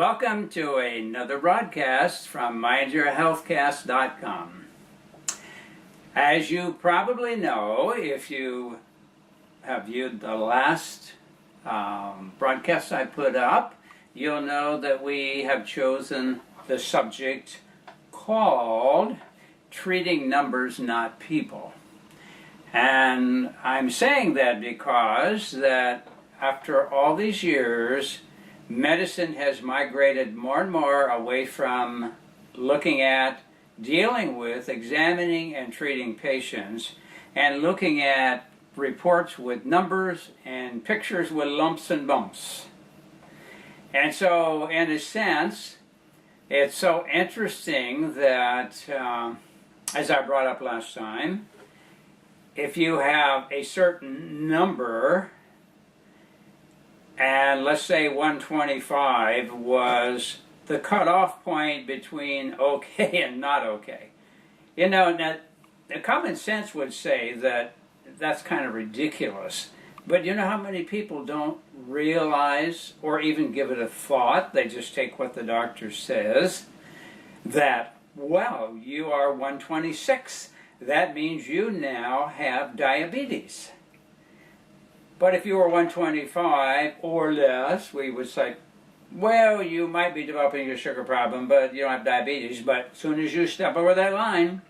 Welcome to another broadcast from mindyourhealthcast.com. As you probably know, if you have viewed the last broadcast I put up, you'll know that we have chosen the subject called Treating Numbers, Not People. And I'm saying that because that after all these years, medicine has migrated more and more away from looking at, dealing with, examining, and treating patients, and looking at reports with numbers and pictures with lumps and bumps. And so, in a sense, it's so interesting that, as I brought up last time, if you have a certain number, and let's say 125 was the cutoff point between okay and not okay. You know, now, the common sense would say that that's kind of ridiculous. But you know how many people don't realize or even give it a thought? They just take what the doctor says, that, well, you are 126. That means you now have diabetes. But if you were 125 or less, we would say, well, you might be developing a sugar problem, but you don't have diabetes. But as soon as you step over that line,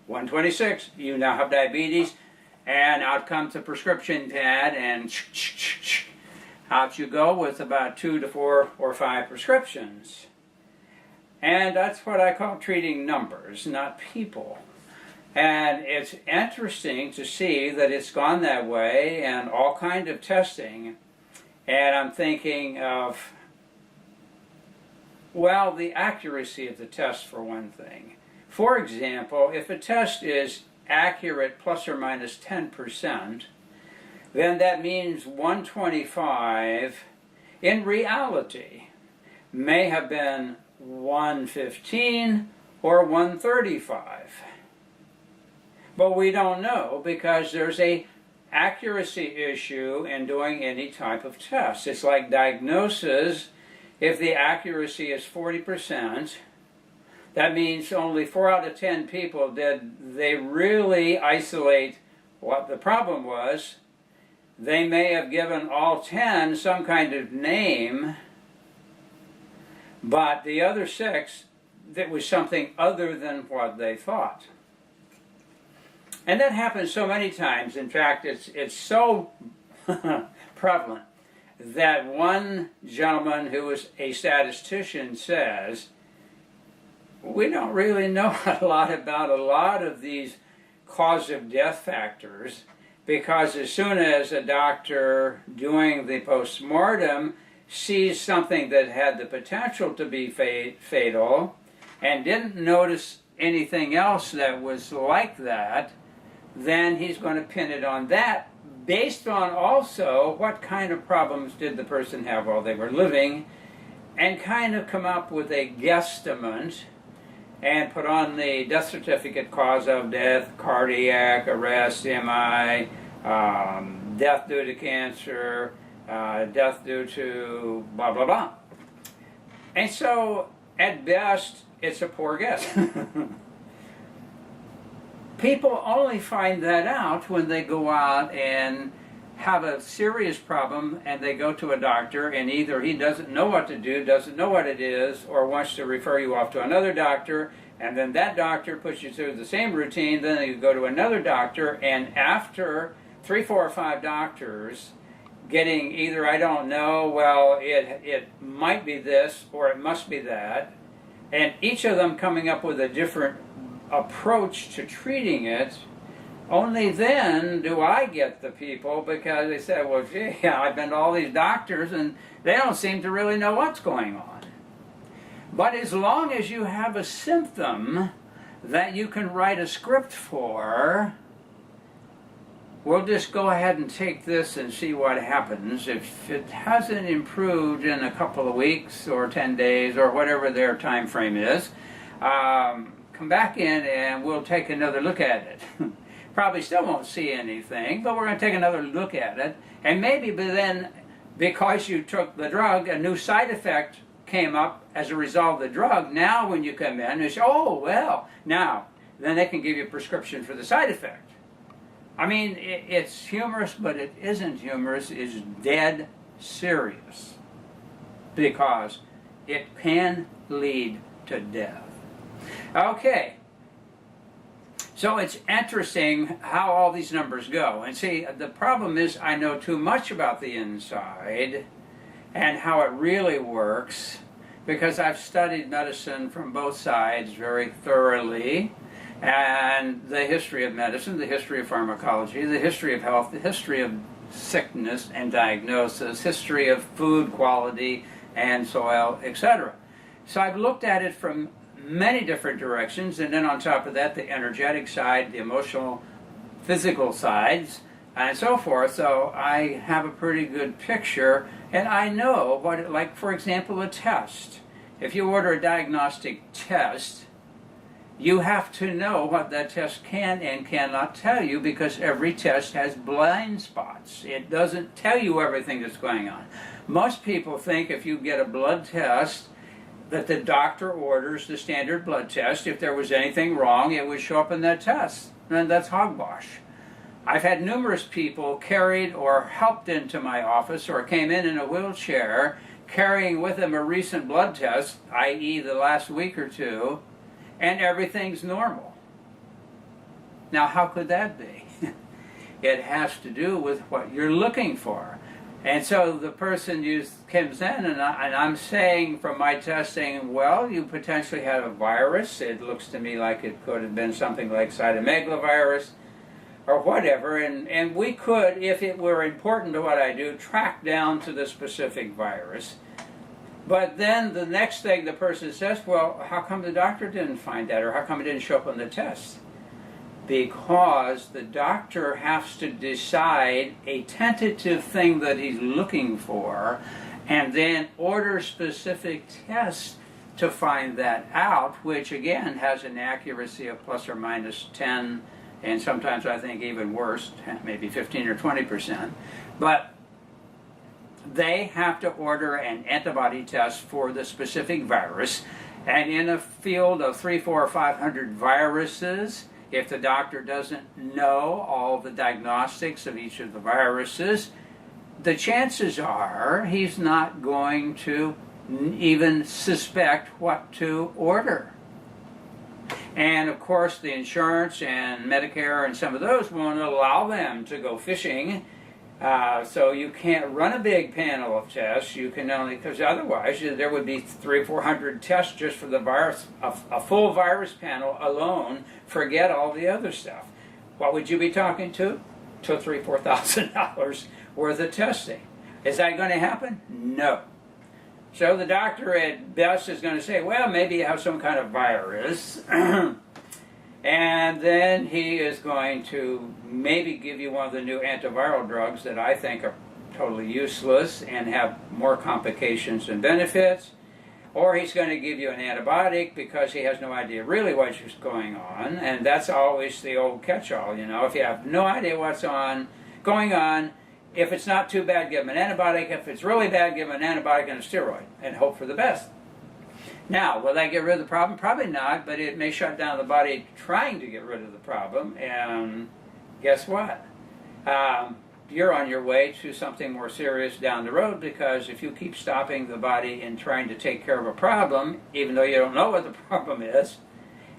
126, you now have diabetes, and out comes the prescription pad, and out you go with about 2 to 4 or 5 prescriptions. And that's what I call treating numbers, not people. And it's interesting to see that it's gone that way, and all kind of testing. And I'm thinking of, well, the accuracy of the test for one thing. For example, if a test is accurate plus or minus 10%, then that means 125 in reality may have been 115 or 135. But we don't know because there's a accuracy issue in doing any type of test. It's like diagnosis. If the accuracy is 40%, that means only 4 out of 10 people did they really isolate what the problem was. They may have given all 10 some kind of name, but the other 6, that was something other than what they thought. And that happens so many times. In fact, it's so prevalent that one gentleman who is a statistician says, we don't really know a lot about a lot of these cause of death factors, because as soon as a doctor doing the postmortem sees something that had the potential to be fatal and didn't notice anything else that was like that, then he's going to pin it on that, based on also what kind of problems did the person have while they were living, and kind of come up with a guesstimate and put on the death certificate cause of death, cardiac arrest, MI, death due to cancer, death due to blah, blah, blah. And so, at best, it's a poor guess. People only find that out when they go out and have a serious problem and they go to a doctor, and either he doesn't know what to do, doesn't know what it is, or wants to refer you off to another doctor, and then that doctor puts you through the same routine, then you go to another doctor, and after 3, 4, or 5 doctors getting either I don't know, well, it might be this or it must be that, and each of them coming up with a different approach to treating it, only then do I get the people, because they say, well, gee, I've been to all these doctors and they don't seem to really know what's going on. But as long as you have a symptom that you can write a script for, we'll just go ahead and take this and see what happens. If it hasn't improved in a couple of weeks or 10 days or whatever their time frame is, come back in and we'll take another look at it. Probably still won't see anything, but we're going to take another look at it. And maybe then, because you took the drug, a new side effect came up as a result of the drug. Now when you come in, they say, oh, well, now, then they can give you a prescription for the side effect. I mean, it's humorous, but it isn't humorous. It's dead serious, because it can lead to death. Okay, so it's interesting how all these numbers go. And see, the problem is I know too much about the inside and how it really works, because I've studied medicine from both sides very thoroughly, and the history of medicine, the history of pharmacology, the history of health, the history of sickness and diagnosis, history of food quality and soil, etc. So I've looked at it from many different directions, and then on top of that, the energetic side, the emotional, physical sides, and so forth. So I have a pretty good picture, and I know what it, like, for example, a test. If you order a diagnostic test, you have to know what that test can and cannot tell you, because every test has blind spots. It doesn't tell you everything that's going on. Most people think if you get a blood test, that the doctor orders the standard blood test. If there was anything wrong, it would show up in that test. And that's hogwash. I've had numerous people carried or helped into my office, or came in a wheelchair carrying with them a recent blood test, i.e. the last week or two, and everything's normal. Now, how could that be? It has to do with what you're looking for. And so the person comes in, and I'm saying from my testing, well, you potentially had a virus. It looks to me like it could have been something like cytomegalovirus or whatever. And we could, if it were important to what I do, track down to the specific virus. But then the next thing the person says, well, how come the doctor didn't find that? Or how come it didn't show up on the test? Because the doctor has to decide a tentative thing that he's looking for, and then order specific tests to find that out, which again has an accuracy of plus or minus 10, and sometimes I think even worse, maybe 15 or 20%. But they have to order an antibody test for the specific virus, and in a field of 300, 400, or 500 viruses, if the doctor doesn't know all the diagnostics of each of the viruses, the chances are he's not going to even suspect what to order. And of course the insurance and Medicare and some of those won't allow them to go fishing. So you can't run a big panel of tests. You can only, because otherwise there would be 300 or 400 tests just for the virus, a full virus panel alone. Forget all the other stuff. What would you be talking to? $2,000, $3,000, $4,000 worth of testing. Is that going to happen? No. So the doctor at best is going to say, well, maybe you have some kind of virus. And then he is going to maybe give you one of the new antiviral drugs that I think are totally useless and have more complications than benefits. Or he's going to give you an antibiotic because he has no idea really what's going on. And that's always the old catch-all, you know. If you have no idea what's going on, if it's not too bad, give him an antibiotic. If it's really bad, give him an antibiotic and a steroid and hope for the best. Now, will that get rid of the problem? Probably not, but it may shut down the body trying to get rid of the problem, and guess what? You're on your way to something more serious down the road, because if you keep stopping the body in trying to take care of a problem, even though you don't know what the problem is,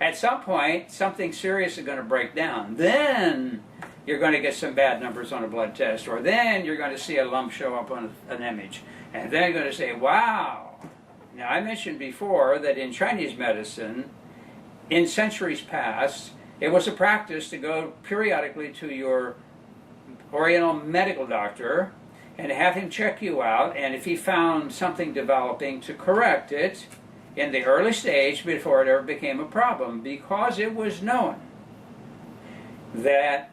at some point, something serious is going to break down. Then you're going to get some bad numbers on a blood test, or then you're going to see a lump show up on an image, and then you're going to say, wow. Now, I mentioned before that in Chinese medicine, in centuries past, it was a practice to go periodically to your Oriental medical doctor and have him check you out, and if he found something developing, to correct it in the early stage before it ever became a problem, because it was known that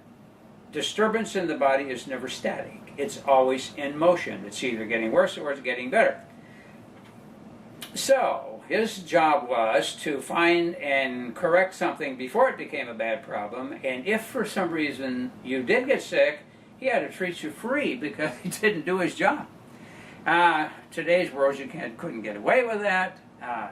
disturbance in the body is never static. It's always in motion. It's either getting worse or it's getting better. So his job was to find and correct something before it became a bad problem, and if for some reason you did get sick, he had to treat you free because he didn't do his job. today's world, you couldn't get away with that.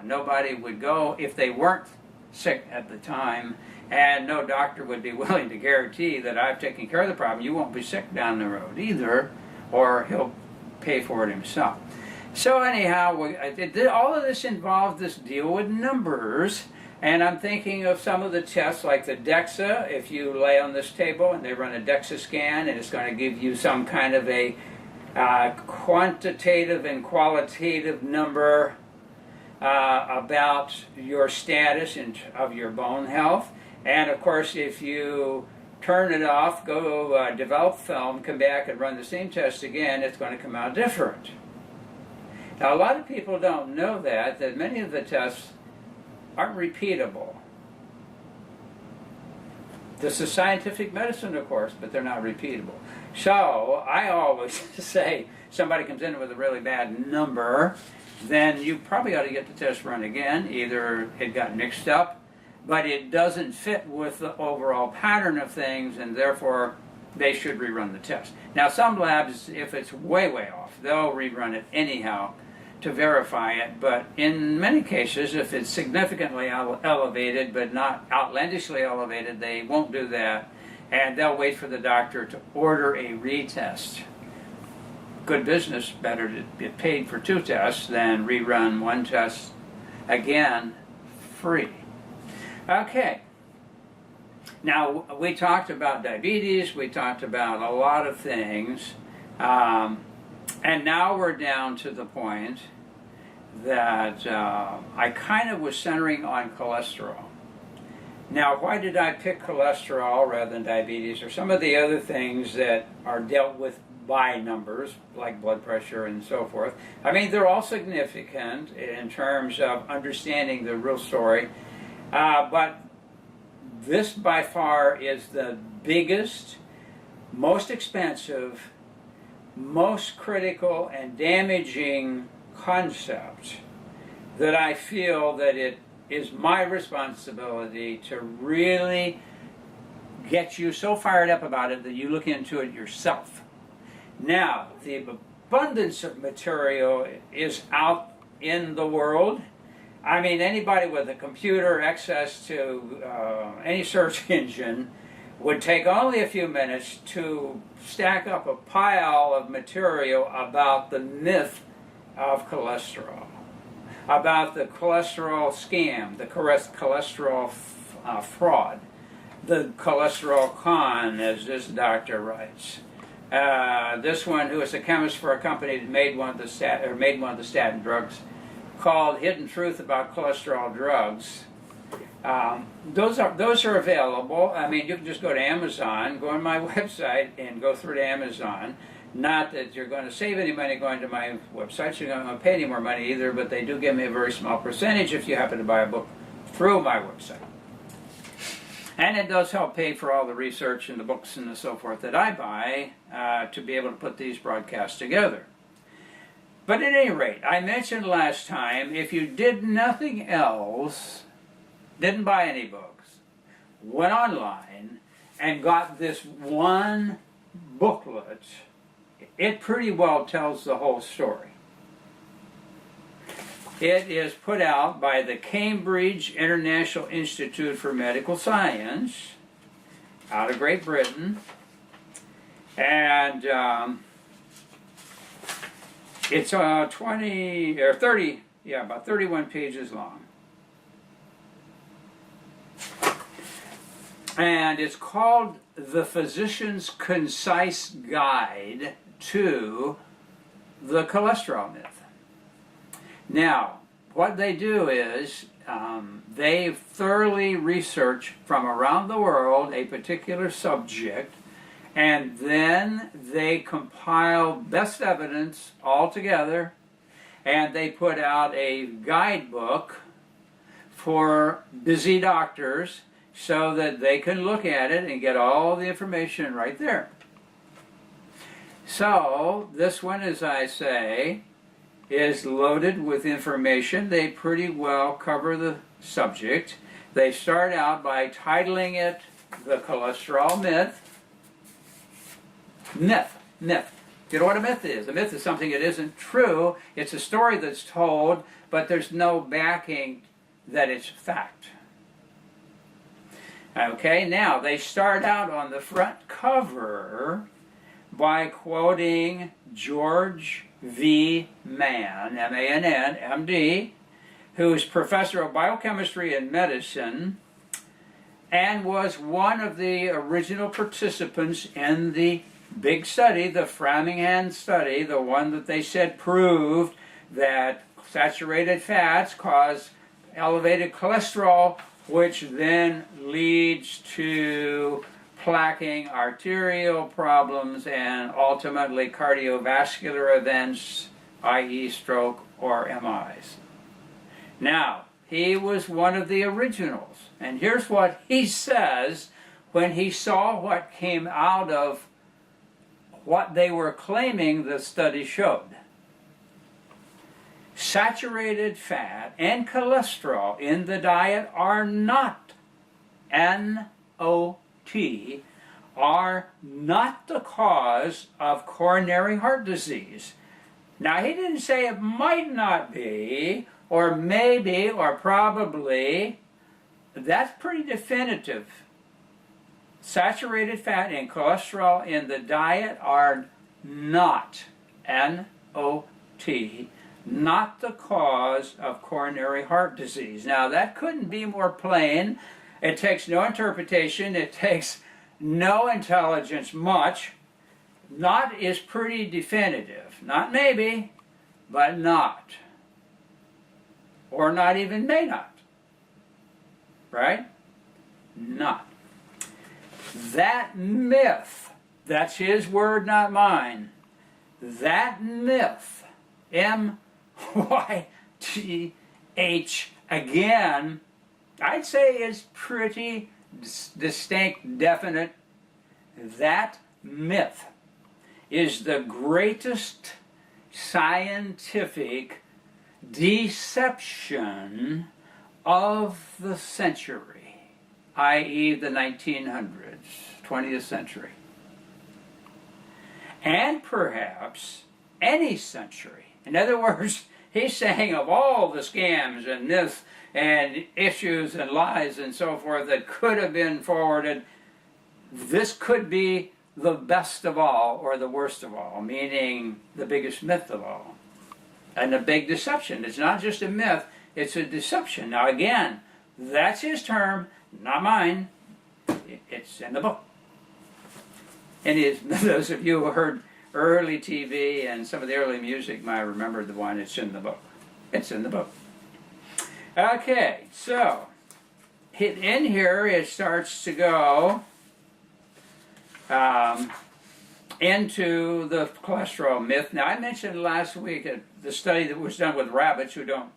Nobody would go if they weren't sick at the time, and no doctor would be willing to guarantee that I've taken care of the problem. You won't be sick down the road either, or he'll pay for it himself. So anyhow, all of this involved this deal with numbers, and I'm thinking of some of the tests like the DEXA. If you lay on this table and they run a DEXA scan, and it's going to give you some kind of a quantitative and qualitative number about your status of your bone health. And of course, if you turn it off, go develop film, come back and run the same test again, it's going to come out different. Now, a lot of people don't know that many of the tests aren't repeatable. This is scientific medicine, of course, but they're not repeatable. So I always say, somebody comes in with a really bad number, then you probably ought to get the test run again. Either it got mixed up, but it doesn't fit with the overall pattern of things, and therefore they should rerun the test. Now, some labs, if it's way, way off, they'll rerun it anyhow to verify it, but in many cases, if it's significantly elevated but not outlandishly elevated, they won't do that, and they'll wait for the doctor to order a retest. Good business, better to get paid for 2 tests than rerun 1 test again free. Okay, now we talked about diabetes, we talked about a lot of things, and now we're down to the point that I kind of was centering on cholesterol. Now, why did I pick cholesterol rather than diabetes or some of the other things that are dealt with by numbers, like blood pressure and so forth? I mean, they're all significant in terms of understanding the real story, but this by far is the biggest, most expensive, most critical and damaging concept that I feel that it is my responsibility to really get you so fired up about it that you look into it yourself. Now, the abundance of material is out in the world. I mean, anybody with a computer, access to any search engine, would take only a few minutes to stack up a pile of material about the myth of cholesterol, about the cholesterol scam, the cholesterol fraud, the cholesterol con, as this doctor writes. This one, who is a chemist for a company that made one of the statin drugs, called Hidden Truth About Cholesterol Drugs. Those are available. I mean, you can just go to Amazon, go on my website, and go through to Amazon. Not that you're going to save any money going to my website, so you're not going to pay any more money either, but they do give me a very small percentage if you happen to buy a book through my website. And it does help pay for all the research and the books and so forth that I buy to be able to put these broadcasts together. But at any rate, I mentioned last time, if you did nothing else, didn't buy any books, went online and got this one booklet, it pretty well tells the whole story. It is put out by the Cambridge International Institute for Medical Science out of Great Britain, and it's 20 or 30, about 31 pages long. And it's called The Physician's Concise Guide to the Cholesterol Myth. Now, what they do is they thoroughly research from around the world a particular subject, and then they compile best evidence all together, and they put out a guidebook for busy doctors so that they can look at it and get all the information right there. So, this one, as I say, is loaded with information. They pretty well cover the subject. They start out by titling it The Cholesterol Myth. Myth. You know what a myth is? A myth is something that isn't true. It's a story that's told, but there's no backing that it's fact. Okay, now they start out on the front cover by quoting George V. Mann, M-A-N-N, M.D., who is professor of biochemistry and medicine and was one of the original participants in the big study, the Framingham study, the one that they said proved that saturated fats cause elevated cholesterol, which then leads to plaquing, arterial problems, and ultimately cardiovascular events, i.e. stroke or MIs. Now, he was one of the originals, and here's what he says when he saw what came out of what they were claiming the study showed. Saturated fat and cholesterol in the diet are not, N-O-T, are not the cause of coronary heart disease. Now, he didn't say it might not be, or maybe, or probably. That's pretty definitive. Saturated fat and cholesterol in the diet are not, N-O-T, not the cause of coronary heart disease. Now, that couldn't be more plain. It takes no interpretation. It takes no intelligence much. Not is pretty definitive. Not maybe, but not. Or not even may not. Right? Not. That myth, that's his word, not mine. That myth, M-Y-T-H, again, I'd say is pretty distinct, definite. That myth is the greatest scientific deception of the century, i.e. the 1900s, 20th century, and perhaps any century. In other words, he's saying of all the scams and myths and issues and lies and so forth that could have been forwarded, this could be the best of all or the worst of all, meaning the biggest myth of all. And a big deception. It's not just a myth, it's a deception. Now again, that's his term, not mine. It's in the book. And those of you who heard early TV and some of the early music might remember the one, it's in the book. It's in the book. Okay, so in here it starts to go into the cholesterol myth. Now, I mentioned last week the study that was done with rabbits who don't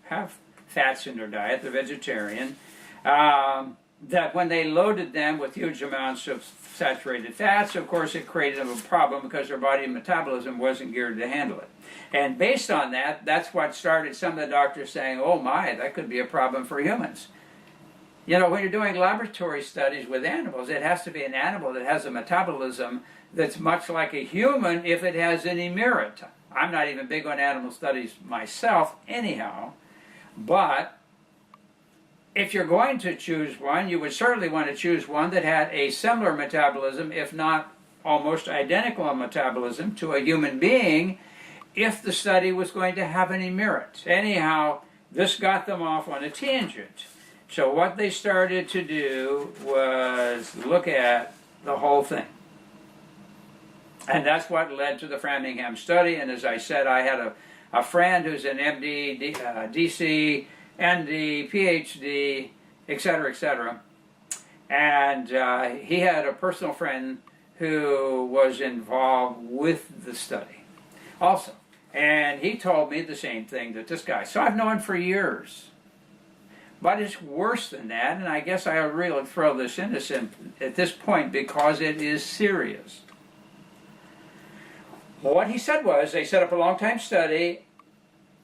have fats in their diet, they're vegetarian, that when they loaded them with huge amounts of saturated fats, of course it created a problem because their body metabolism wasn't geared to handle it. And based on that, that's what started some of the doctors saying, oh my, that could be a problem for humans. You know, when you're doing laboratory studies with animals, it has to be an animal that has a metabolism that's much like a human if it has any merit. I'm not even big on animal studies myself anyhow, but if you're going to choose one, you would certainly want to choose one that had a similar metabolism, if not almost identical metabolism to a human being, if the study was going to have any merit. Anyhow, this got them off on a tangent. So what they started to do was look at the whole thing. And that's what led to the Framingham study. And as I said, I had a friend who's an MD, DC, ND, PhD, etc., etc. And he had a personal friend who was involved with the study also. And he told me the same thing that this guy. So I've known for years. But it's worse than that, and I guess I really throw this in at this point because it is serious. Well, what he said was, they set up a long-time study.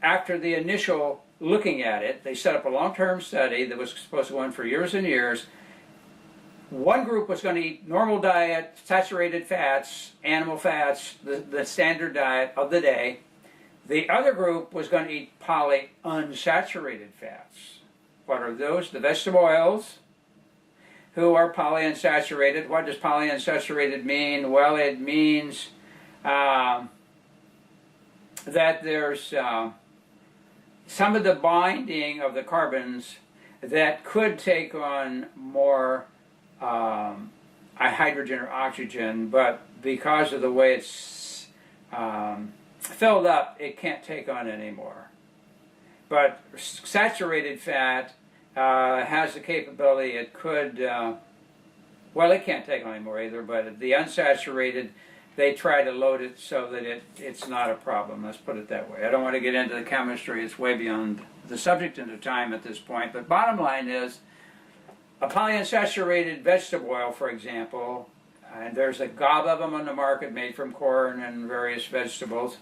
After the initial looking at it, they set up a long-term study that was supposed to go on for years and years. One group was going to eat normal diet, saturated fats, animal fats, the standard diet of the day. The other group was going to eat polyunsaturated fats. What are those? The vegetable oils, who are polyunsaturated. What does polyunsaturated mean? Well, it means that there's some of the binding of the carbons that could take on more hydrogen or oxygen, but because of the way it's filled up, it can't take on anymore. But saturated fat has the capability, it could, well, it can't take on anymore either, but the unsaturated, they try to load it so that it's not a problem. Let's put it that way. I don't want to get into the chemistry. It's way beyond the subject and the time at this point. But bottom line is, a polyunsaturated vegetable oil, for example, and there's a gob of them on the market made from corn and various vegetables.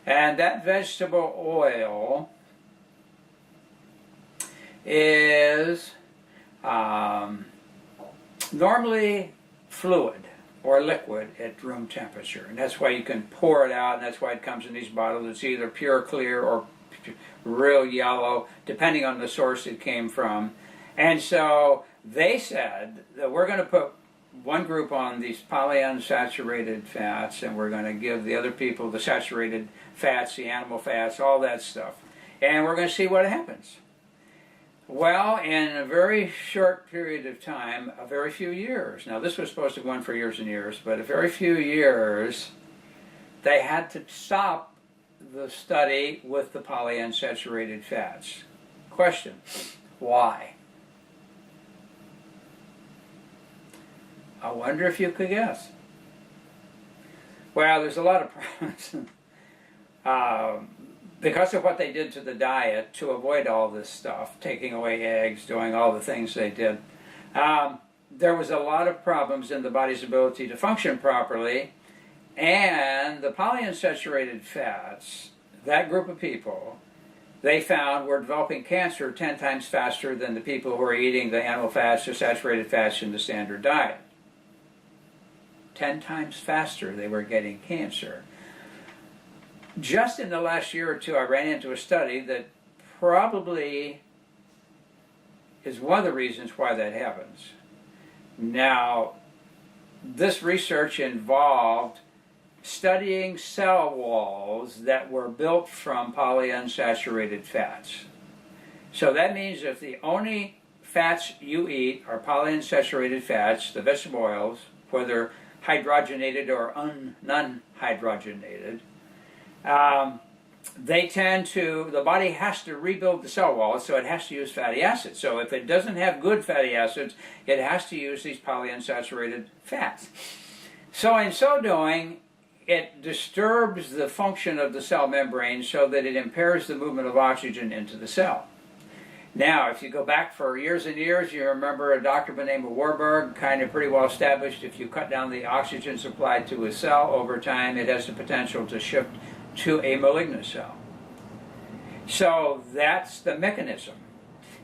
And that vegetable oil is normally fluid or liquid at room temperature, and that's why you can pour it out, and that's why it comes in these bottles. It's either pure clear or real yellow, depending on the source it came from. And so they said that we're going to put one group on these polyunsaturated fats, and we're going to give the other people the saturated fats, the animal fats, all that stuff, and we're going to see what happens. Well, in a very short period of time, a very few years, now this was supposed to go on for years and years, but a very few years, they had to stop the study with the polyunsaturated fats. Question, why? I wonder if you could guess. Well, there's a lot of problems. Because of what they did to the diet to avoid all this stuff, taking away eggs, doing all the things they did, there was a lot of problems in the body's ability to function properly, and the polyunsaturated fats, that group of people, they found were developing cancer 10 times faster than the people who were eating the animal fats or saturated fats in the standard diet. 10 times faster they were getting cancer. Just in the last year or two, I ran into a study that probably is one of the reasons why that happens. Now, this research involved studying cell walls that were built from polyunsaturated fats. So that means if the only fats you eat are polyunsaturated fats, the vegetable oils, whether hydrogenated or non-hydrogenated, they tend to, the body has to rebuild the cell wall, so it has to use fatty acids. So if it doesn't have good fatty acids, it has to use these polyunsaturated fats. So in so doing, it disturbs the function of the cell membrane so that it impairs the movement of oxygen into the cell. Now, if you go back for years and years, you remember a doctor by the name of Warburg, kind of pretty well established, if you cut down the oxygen supply to a cell over time, it has the potential to shift to a malignant cell. So that's the mechanism.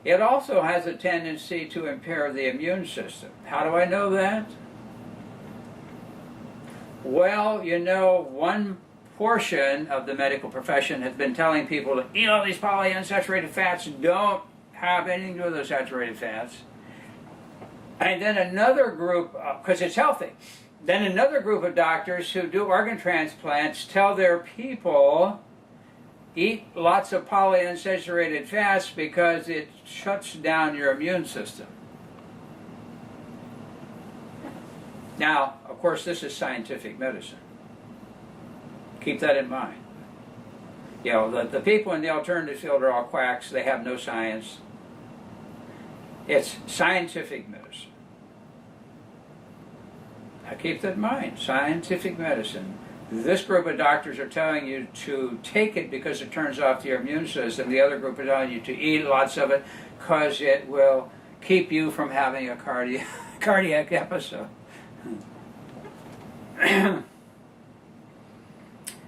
It also has a tendency to impair the immune system. How do I know that? Well, you know, one portion of the medical profession has been telling people to eat all these polyunsaturated fats, don't have anything to do with those saturated fats. And then another group, because it's healthy, then another group of doctors who do organ transplants tell their people eat lots of polyunsaturated fats because it shuts down your immune system. Now, of course, this is scientific medicine. Keep that in mind. You know, the people in the alternative field are all quacks. They have no science. It's scientific medicine. Now keep that in mind. Scientific medicine. This group of doctors are telling you to take it because it turns off your immune system. The other group are telling you to eat lots of it because it will keep you from having a cardiac episode.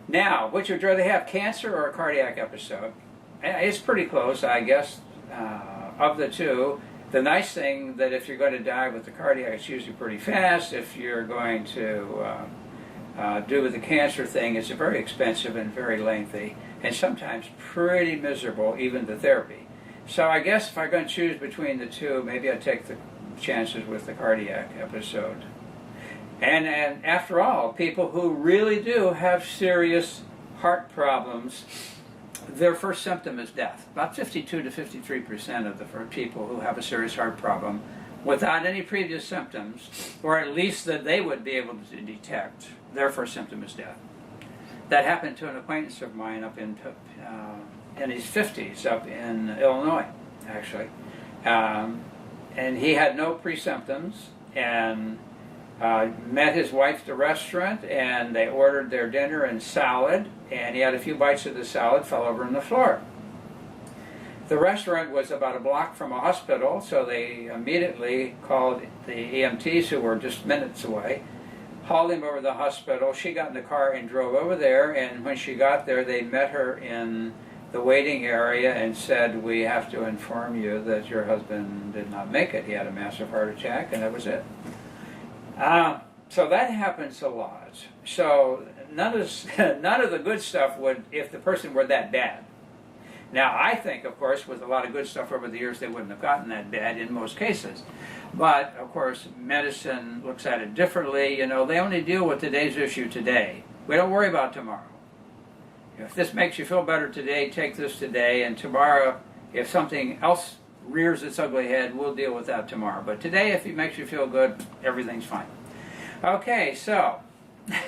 Now, which would you rather have, cancer or a cardiac episode? It's pretty close, I guess, of the two. The nice thing that if you're going to die with the cardiac, it's usually pretty fast. If you're going to do with the cancer thing, it's very expensive and very lengthy, and sometimes pretty miserable, even the therapy. So I guess if I'm going to choose between the two, maybe I'd take the chances with the cardiac episode. And after all, people who really do have serious heart problems, their first symptom is death. About 52 to 53% of the people who have a serious heart problem without any previous symptoms, or at least that they would be able to detect, their first symptom is death. That happened to an acquaintance of mine up in his 50s up in Illinois, actually. And he had no pre-symptoms, and met his wife at the restaurant, and they ordered their dinner and salad, and he had a few bites of the salad, fell over on the floor. The restaurant was about a block from a hospital, so they immediately called the EMTs, who were just minutes away, hauled him over to the hospital. She got in the car and drove over there, and when she got there, they met her in the waiting area and said, "We have to inform you that your husband did not make it. He had a massive heart attack," and that was it. So that happens a lot. So none of the good stuff would, if the person were that bad. Now, I think, of course, with a lot of good stuff over the years, they wouldn't have gotten that bad in most cases. But, of course, medicine looks at it differently. You know, they only deal with today's issue today. We don't worry about tomorrow. If this makes you feel better today, take this today, and tomorrow, if something else rears its ugly head, we'll deal with that tomorrow. But today, if it makes you feel good, everything's fine. Okay, so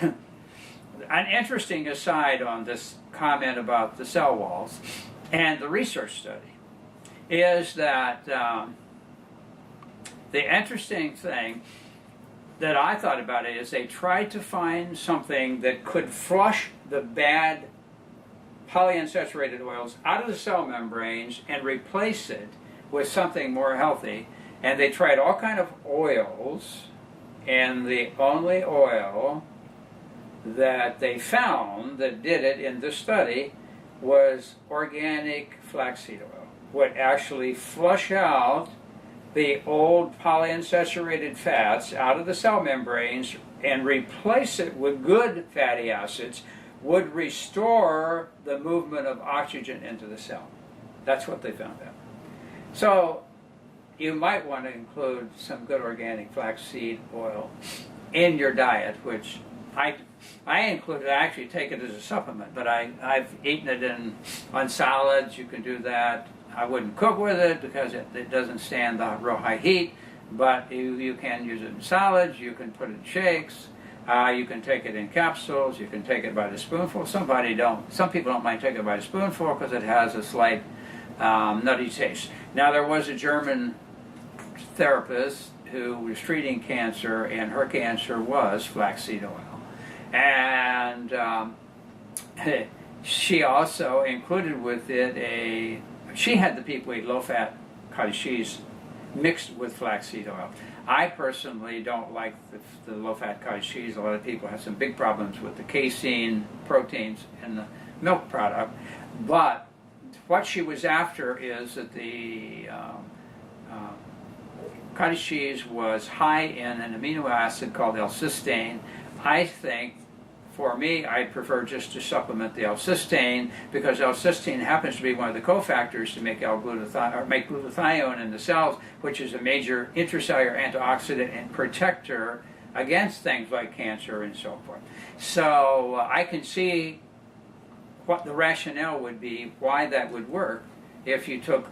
an interesting aside on this comment about the cell walls and the research study is that the interesting thing that I thought about it is they tried to find something that could flush the bad polyunsaturated oils out of the cell membranes and replace it with something more healthy. And they tried all kind of oils, and the only oil that they found that did it in this study was organic flaxseed oil, would actually flush out the old polyunsaturated fats out of the cell membranes and replace it with good fatty acids, would restore the movement of oxygen into the cell. That's what they found out. So you might want to include some good organic flaxseed oil in your diet, which I include it. I actually take it as a supplement, but I've eaten it on salads. You can do that. I wouldn't cook with it because it doesn't stand the real high heat, but you can use it in salads. You can put it in shakes. You can take it in capsules. You can take it by the spoonful. Some people don't mind taking it by the spoonful because it has a slight nutty taste. Now, there was a German therapist who was treating cancer, and her cancer was flaxseed oil. And she also included with it she had the people eat low-fat cottage cheese mixed with flaxseed oil. I personally don't like the low-fat cottage cheese. A lot of people have some big problems with the casein, proteins, in the milk product. But what she was after is that the cottage cheese was high in an amino acid called L-cysteine. I think, for me, I prefer just to supplement the L-cysteine because L-cysteine happens to be one of the cofactors to make glutathione in the cells, which is a major intracellular antioxidant and protector against things like cancer and so forth. So I can see what the rationale would be, why that would work if you took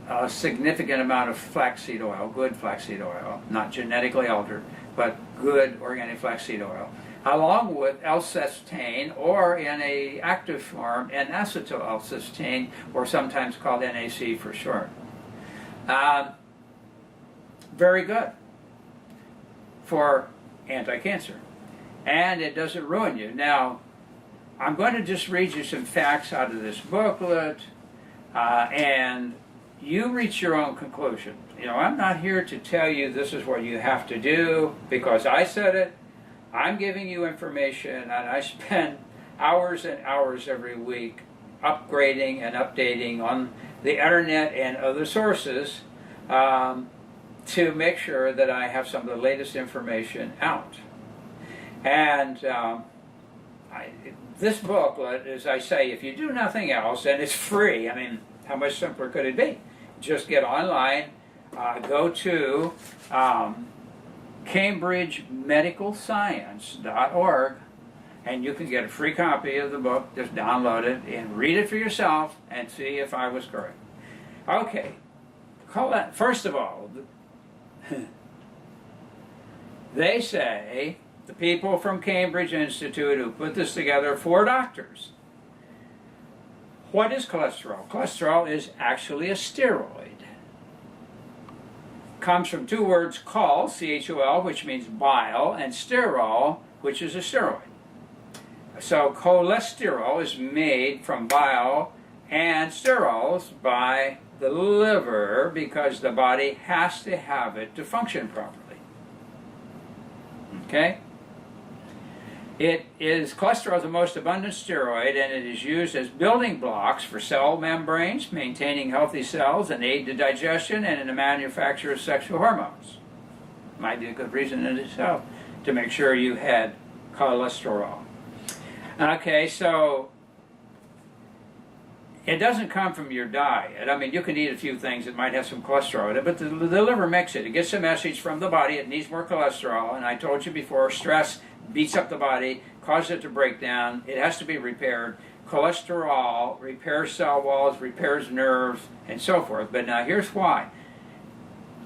a significant amount of flaxseed oil, good flaxseed oil, not genetically altered, but good organic flaxseed oil, along with L-cysteine, or in a active form, N-acetyl L-cysteine, or sometimes called NAC for short. Very good for anti-cancer, and it doesn't ruin you. Now, I'm going to just read you some facts out of this booklet, and you reach your own conclusion. You know, I'm not here to tell you this is what you have to do because I said it. I'm giving you information, and I spend hours and hours every week upgrading and updating on the internet and other sources to make sure that I have some of the latest information out. And this booklet, as I say, if you do nothing else, and it's free, I mean, how much simpler could it be? Just get online, go to cambridgemedicalscience.org, and you can get a free copy of the book. Just download it and read it for yourself and see if I was correct. Okay, first of all, they say, the people from Cambridge Institute who put this together, 4 doctors. What is cholesterol? Cholesterol is actually a steroid. Comes from 2 words, chol, C-H-O-L, which means bile, and sterol, which is a steroid. So cholesterol is made from bile and sterols by the liver because the body has to have it to function properly. Okay? Cholesterol is the most abundant steroid, and it is used as building blocks for cell membranes, maintaining healthy cells, and aid to digestion, and in the manufacture of sexual hormones. Might be a good reason in itself to make sure you had cholesterol. Okay, so it doesn't come from your diet. I mean, you can eat a few things that might have some cholesterol in it, but the liver makes it. It gets a message from the body, it needs more cholesterol, and I told you before, stress beats up the body, causes it to break down, it has to be repaired. Cholesterol repairs cell walls, repairs nerves, and so forth. But now here's why.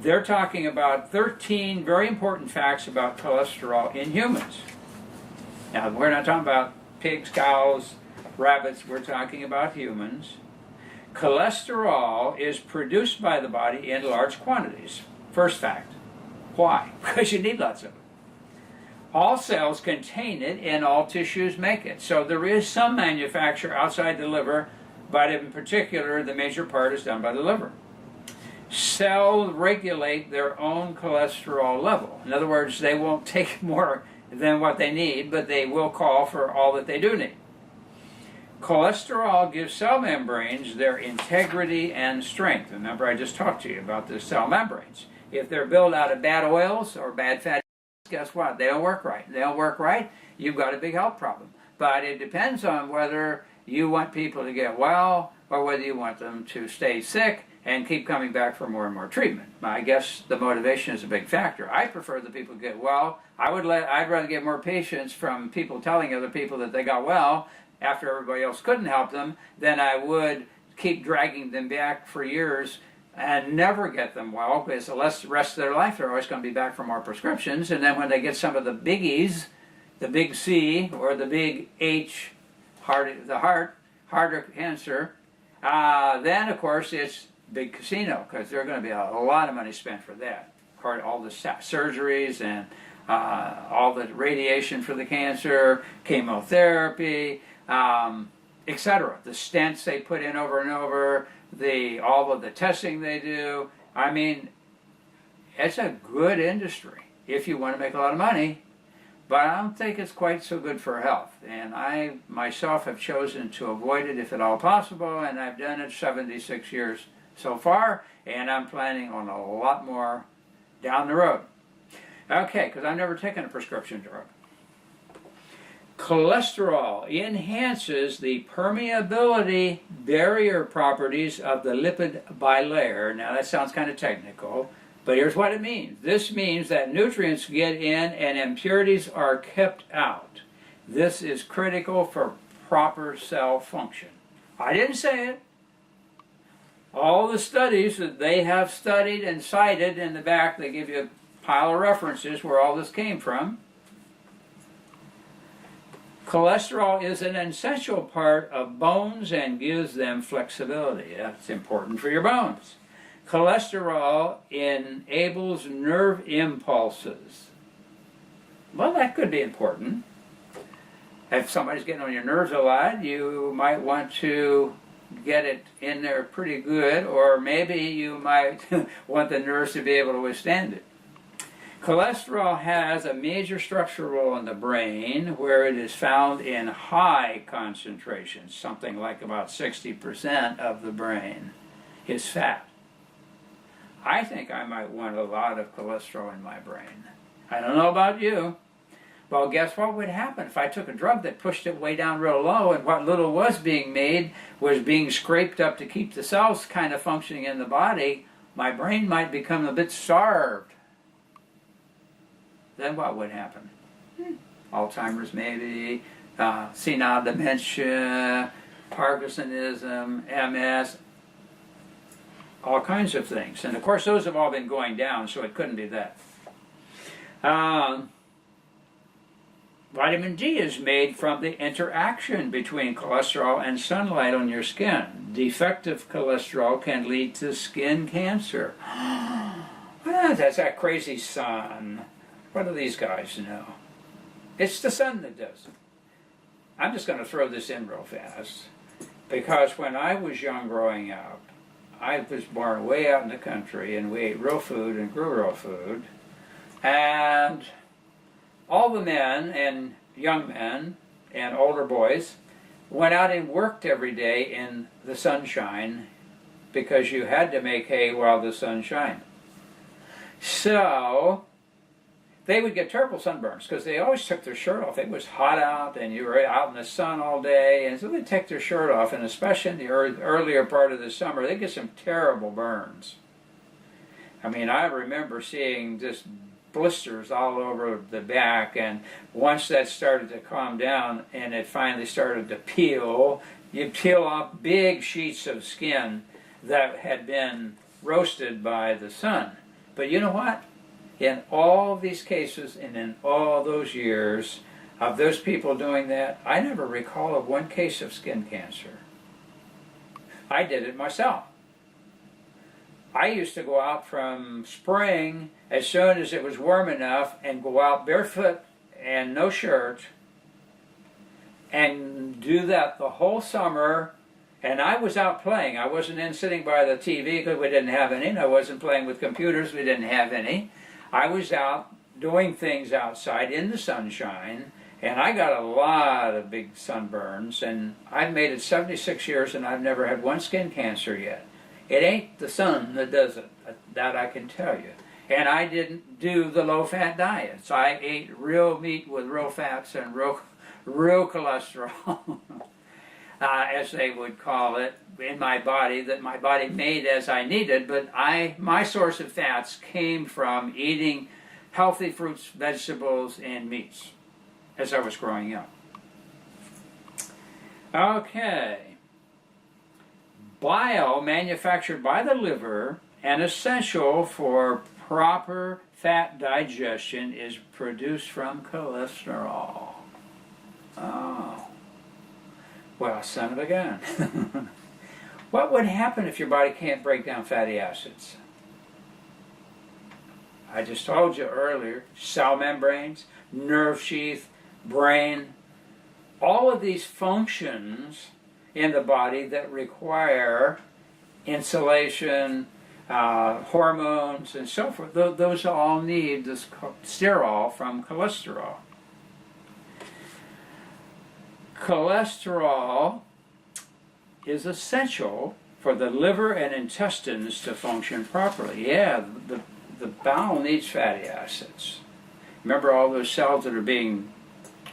They're talking about 13 very important facts about cholesterol in humans. Now, we're not talking about pigs, cows, rabbits, we're talking about humans. Cholesterol is produced by the body in large quantities. First fact. Why? Because you need lots of it. All cells contain it and all tissues make it. So there is some manufacture outside the liver, but in particular the major part is done by the liver. Cells regulate their own cholesterol level. In other words, they won't take more than what they need, but they will call for all that they do need. Cholesterol gives cell membranes their integrity and strength. Remember, I just talked to you about the cell membranes. If they're built out of bad oils or bad fatty acids, guess what? They don't work right. They don't work right, you've got a big health problem. But it depends on whether you want people to get well or whether you want them to stay sick and keep coming back for more and more treatment. I guess the motivation is a big factor. I prefer that people get well. I'd rather get more patients from people telling other people that they got well after everybody else couldn't help them than I would keep dragging them back for years and never get them well, because the rest of their life they're always going to be back for more prescriptions, and then when they get some of the biggies, the big C or the big H, harder cancer, then of course it's big casino, because there's going to be a lot of money spent for that. All the surgeries and all the radiation for the cancer, chemotherapy, etc. The stents they put in over and over, all of the testing they do. I mean, it's a good industry if you want to make a lot of money, but I don't think it's quite so good for health. And I myself have chosen to avoid it if at all possible, and I've done it 76 years so far, and I'm planning on a lot more down the road. Okay, because I've never taken a prescription drug. Cholesterol enhances the permeability barrier properties of the lipid bilayer. Now that sounds kind of technical, but here's what it means. This means that nutrients get in and impurities are kept out. This is critical for proper cell function. I didn't say it. All the studies that they have studied and cited in the back, they give you a pile of references where all this came from. Cholesterol is an essential part of bones and gives them flexibility. That's important for your bones. Cholesterol enables nerve impulses. Well, that could be important. If somebody's getting on your nerves a lot, you might want to get it in there pretty good, or maybe you might want the nerves to be able to withstand it. Cholesterol has a major structural role in the brain, where it is found in high concentrations. Something like about 60% of the brain is fat. I think I might want a lot of cholesterol in my brain. I don't know about you. Well, guess what would happen if I took a drug that pushed it way down real low, and what little was being made was being scraped up to keep the cells kind of functioning in the body? My brain might become a bit starved. Then what would happen? Alzheimer's maybe, senile dementia, Parkinsonism, MS, all kinds of things. And of course those have all been going down, so it couldn't be that. Vitamin D is made from the interaction between cholesterol and sunlight on your skin. Defective cholesterol can lead to skin cancer. That's that crazy sun. What do these guys know? It's the sun that does it. I'm just going to throw this in real fast, because when I was young growing up, I was born way out in the country, and we ate real food and grew real food, and all the men and young men and older boys went out and worked every day in the sunshine, because you had to make hay while the sun shined. So they would get terrible sunburns because they always took their shirt off. It was hot out and you were out in the sun all day, and so they'd take their shirt off, and especially in the earlier part of the summer, they'd get some terrible burns. I mean, I remember seeing just blisters all over the back, and once that started to calm down and it finally started to peel, you'd peel off big sheets of skin that had been roasted by the sun. But you know what? In all these cases and in all those years of those people doing that, I never recall of one case of skin cancer. I did it myself. I used to go out from spring as soon as it was warm enough and go out barefoot and no shirt and do that the whole summer. And I was out playing. I wasn't in sitting by the TV because we didn't have any, and I wasn't playing with computers, we didn't have any. I was out doing things outside in the sunshine, and I got a lot of big sunburns, and I've made it 76 years and I've never had one skin cancer yet. It ain't the sun that does it, that I can tell you. And I didn't do the low-fat diets. I ate real meat with real fats and real cholesterol, as they would call it, in my body, that my body made as I needed. But my source of fats came from eating healthy fruits, vegetables, and meats as I was growing up. Okay. Bile manufactured by the liver and essential for proper fat digestion is produced from cholesterol. Oh. Well, son of a gun. What would happen if your body can't break down fatty acids? I just told you earlier, cell membranes, nerve sheath, brain, all of these functions in the body that require insulation, hormones, and so forth, those all need this sterol from cholesterol. Cholesterol is essential for the liver and intestines to function properly. Yeah, the bowel needs fatty acids. Remember all those cells that are being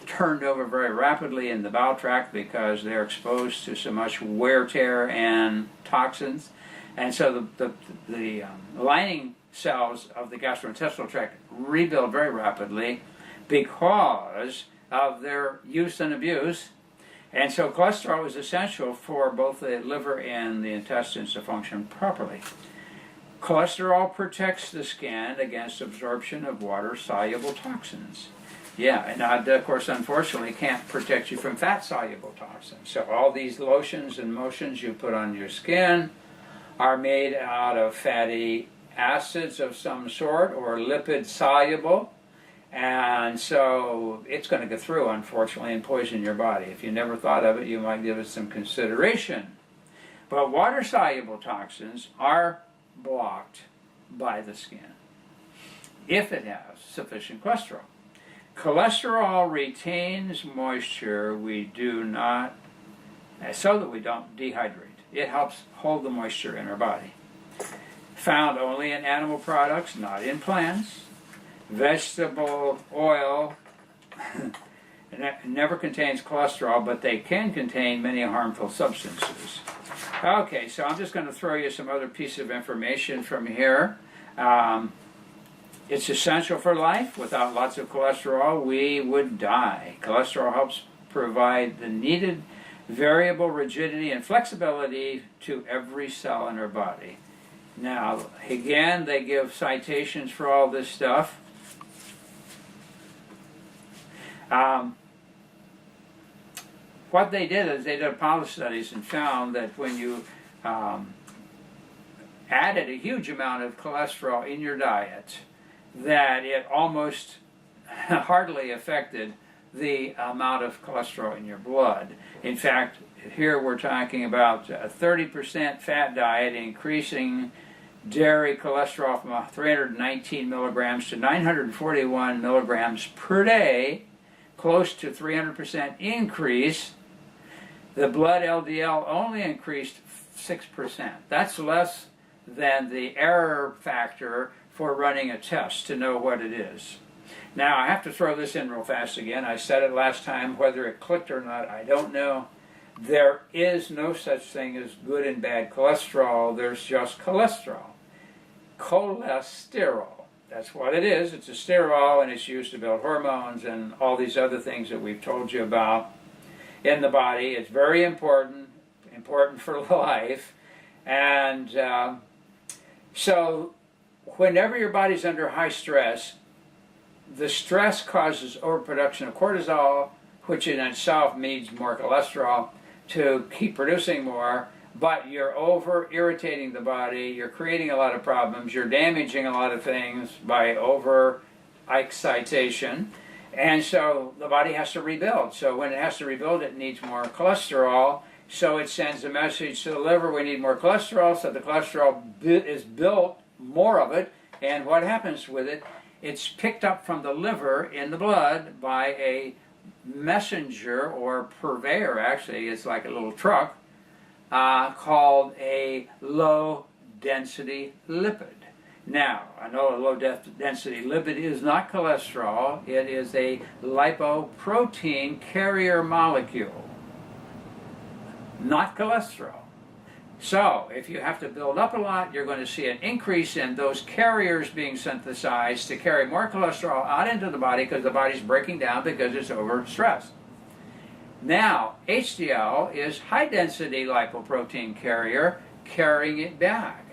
turned over very rapidly in the bowel tract because they're exposed to so much wear, tear, and toxins. And so the lining cells of the gastrointestinal tract rebuild very rapidly because of their use and abuse. And so cholesterol is essential for both the liver and the intestines to function properly. Cholesterol protects the skin against absorption of water-soluble toxins. Yeah, and of course, unfortunately, can't protect you from fat-soluble toxins. So all these lotions and motions you put on your skin are made out of fatty acids of some sort or lipid-soluble. And so it's going to go through, unfortunately, and poison your body. If you never thought of it, you might give it some consideration. But water-soluble toxins are blocked by the skin if it has sufficient cholesterol. Cholesterol retains moisture so that we don't dehydrate. It helps hold the moisture in our body. found only in animal products, not in plants. Vegetable oil never contains cholesterol, but they can contain many harmful substances. Okay, so I'm just going to throw you some other piece of information from here. It's essential for life. Without lots of cholesterol, we would die. Cholesterol helps provide the needed variable rigidity and flexibility to every cell in our body. Now, again, they give citations for all this stuff. What they did is they did pilot studies and found that when you added a huge amount of cholesterol in your diet, that it almost hardly affected the amount of cholesterol in your blood. In fact, here we're talking about a 30% fat diet increasing dairy cholesterol from 319 milligrams to 941 milligrams per day, close to 300% increase. The blood LDL only increased 6%. That's less than the error factor for running a test to know what it is. Now, I have to throw this in real fast again. I said it last time. Whether it clicked or not, I don't know. There is no such thing as good and bad cholesterol. There's just cholesterol. Cholesterol. That's what it is. It's a sterol, and it's used to build hormones and all these other things that we've told you about in the body. It's very important for life. And so whenever your body's under high stress, the stress causes overproduction of cortisol, which in itself needs more cholesterol to keep producing more, but you're over-irritating the body, you're creating a lot of problems, you're damaging a lot of things by over-excitation, and so the body has to rebuild. So when it has to rebuild, it needs more cholesterol, so it sends a message to the liver, we need more cholesterol, so the cholesterol is built, more of it, and what happens with it? It's picked up from the liver in the blood by a messenger or purveyor, actually, it's like a little truck, called a low-density lipid. Now, I know a low-density lipid is not cholesterol, it is a lipoprotein carrier molecule, not cholesterol. So, if you have to build up a lot, you're going to see an increase in those carriers being synthesized to carry more cholesterol out into the body because the body's breaking down because it's overstressed. Now, HDL is high-density lipoprotein carrier carrying it back.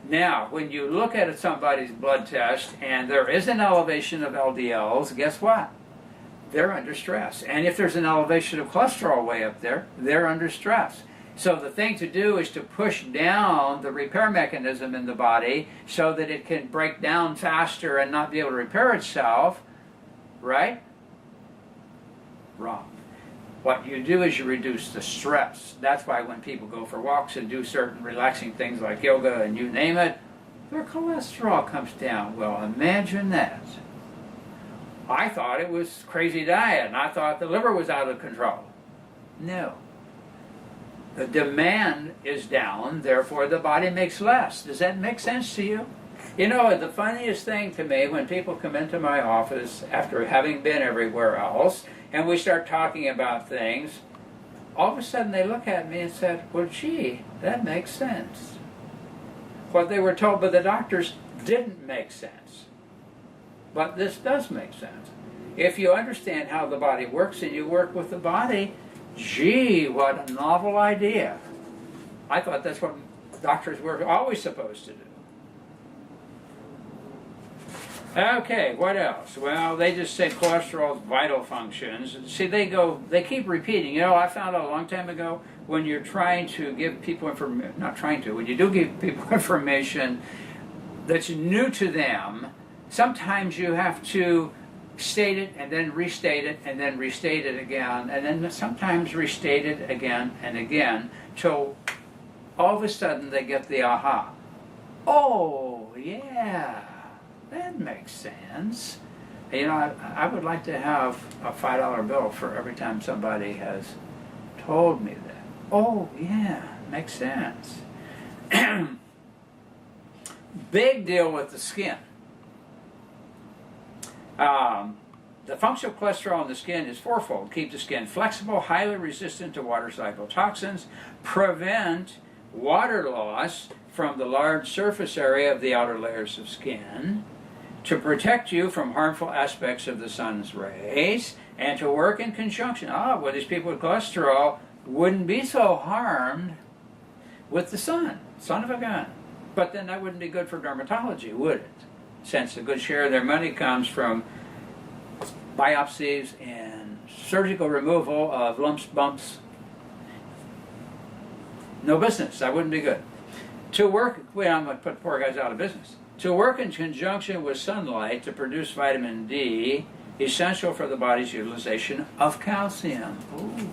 Now, when you look at somebody's blood test and there is an elevation of LDLs, guess what? They're under stress. And if there's an elevation of cholesterol way up there, they're under stress. So the thing to do is to push down the repair mechanism in the body so that it can break down faster and not be able to repair itself, right? Wrong. What you do is you reduce the stress. That's why when people go for walks and do certain relaxing things like yoga and you name it, their cholesterol comes down. Well, imagine that. I thought it was crazy diet, and I thought the liver was out of control. No. The demand is down, therefore the body makes less. Does that make sense to you? You know, the funniest thing to me when people come into my office after having been everywhere else, and we start talking about things, all of a sudden they look at me and said, well, gee, that makes sense. What they were told by the doctors didn't make sense. But this does make sense. If you understand how the body works and you work with the body, gee, what a novel idea. I thought that's what doctors were always supposed to do. Okay, what else? Well, they just say cholesterol's vital functions. See, they keep repeating. You know, I found out a long time ago when you're trying to give people information, when you do give people information that's new to them, sometimes you have to state it and then restate it and then restate it again and then sometimes restate it again and again till all of a sudden they get the aha. Oh, yeah, that makes sense. You know, I would like to have a $5 bill for every time somebody has told me that. Oh, yeah, makes sense. Big deal with the skin. The function of cholesterol in the skin is fourfold. Keep the skin flexible, highly resistant to water cycle toxins, prevent water loss from the large surface area of the outer layers of skin, to protect you from harmful aspects of the sun's rays, and to work in conjunction. Well, these people with cholesterol wouldn't be so harmed with the sun. Son of a gun. But then that wouldn't be good for dermatology, would it? Since a good share of their money comes from biopsies and surgical removal of lumps, bumps. No business. That wouldn't be good. To work, well, I'm going to put poor guys out of business. To work in conjunction with sunlight to produce vitamin D, essential for the body's utilization of calcium. Ooh.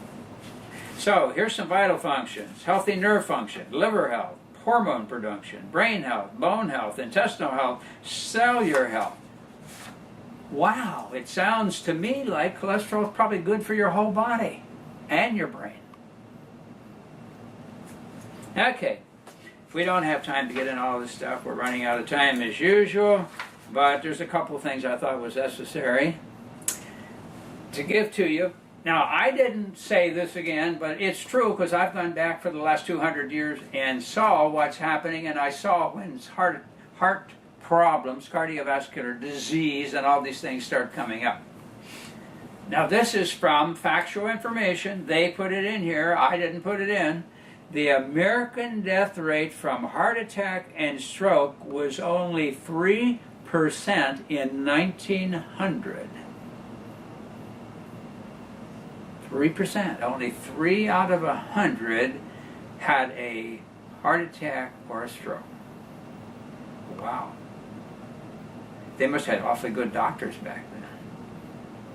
So here's some vital functions: healthy nerve function, liver health, hormone production, brain health, bone health, intestinal health, cellular health. Wow, it sounds to me like cholesterol is probably good for your whole body and your brain. Okay, we don't have time to get into all this stuff. We're running out of time as usual, but there's a couple things I thought was necessary to give to you. Now, I didn't say this again, but it's true because I've gone back for the last 200 years and saw what's happening, and I saw when heart problems, cardiovascular disease, and all these things start coming up. Now, this is from factual information. They put it in here. I didn't put it in. The American death rate from heart attack and stroke was only 3% in 1900. 3%. Only 3 out of 100 had a heart attack or a stroke. Wow. They must have had awfully good doctors back then.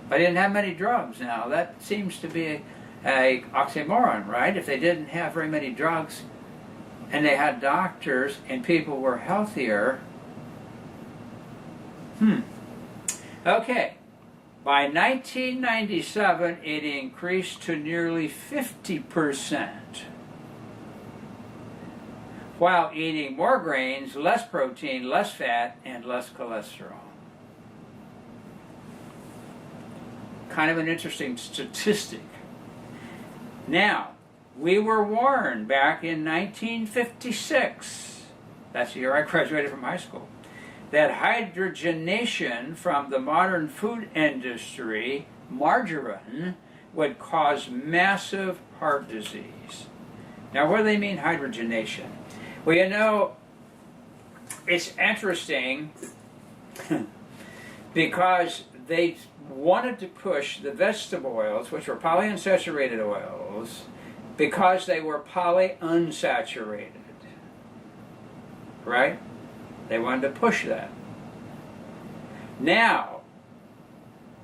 They didn't have many drugs now. That seems to be a oxymoron, right? If they didn't have very many drugs and they had doctors and people were healthier. Okay. By 1997, it increased to nearly 50%, while eating more grains, less protein, less fat, and less cholesterol. Kind of an interesting statistic. Now, we were warned back in 1956, that's the year I graduated from high school, that hydrogenation from the modern food industry, margarine, would cause massive heart disease. Now, what do they mean, hydrogenation? Well, you know, it's interesting because they wanted to push the vegetable oils, which were polyunsaturated oils, because they were polyunsaturated, right? They wanted to push that. Now,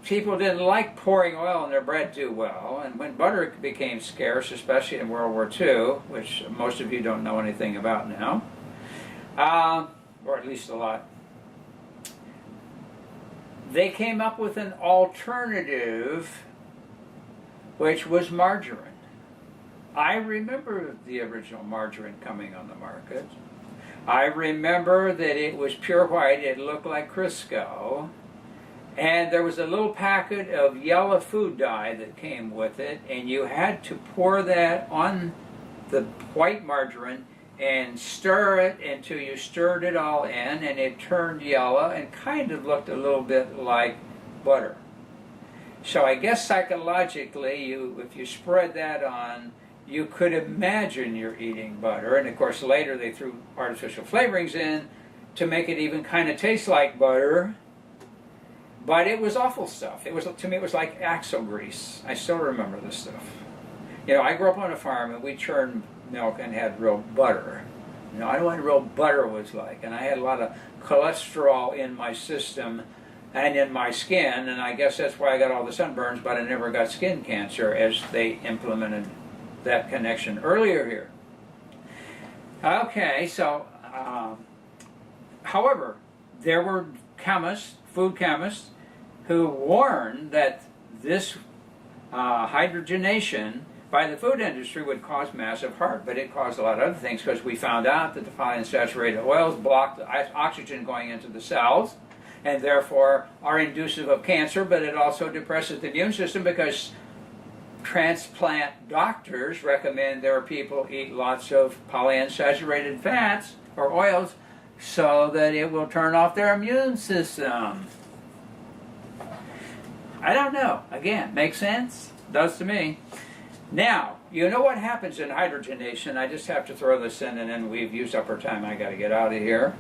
people didn't like pouring oil in their bread too well, and when butter became scarce, especially in World War II, which most of you don't know anything about now, or at least a lot, they came up with an alternative, which was margarine. I remember the original margarine coming on the market. I remember that it was pure white. It looked like Crisco. And there was a little packet of yellow food dye that came with it, and you had to pour that on the white margarine and stir it until you stirred it all in, and it turned yellow and kind of looked a little bit like butter. So I guess psychologically, if you spread that on, you could imagine you're eating butter. And of course later they threw artificial flavorings in to make it even kind of taste like butter. But it was awful stuff. It was, to me, it was like axle grease. I still remember this stuff. You know, I grew up on a farm and we churned milk and had real butter. You know, I know what real butter was like. And I had a lot of cholesterol in my system and in my skin, and I guess that's why I got all the sunburns, but I never got skin cancer, as they implemented that connection earlier here. Okay, so, however, there were chemists, food chemists, who warned that this hydrogenation by the food industry would cause massive harm, but it caused a lot of other things because we found out that the polyunsaturated oils block the oxygen going into the cells and therefore are inducive of cancer, but it also depresses the immune system because transplant doctors recommend their people eat lots of polyunsaturated fats or oils so that it will turn off their immune system. I don't know. Again, makes sense? Does to me. Now, you know what happens in hydrogenation. I just have to throw this in and then we've used up our time. I got to get out of here.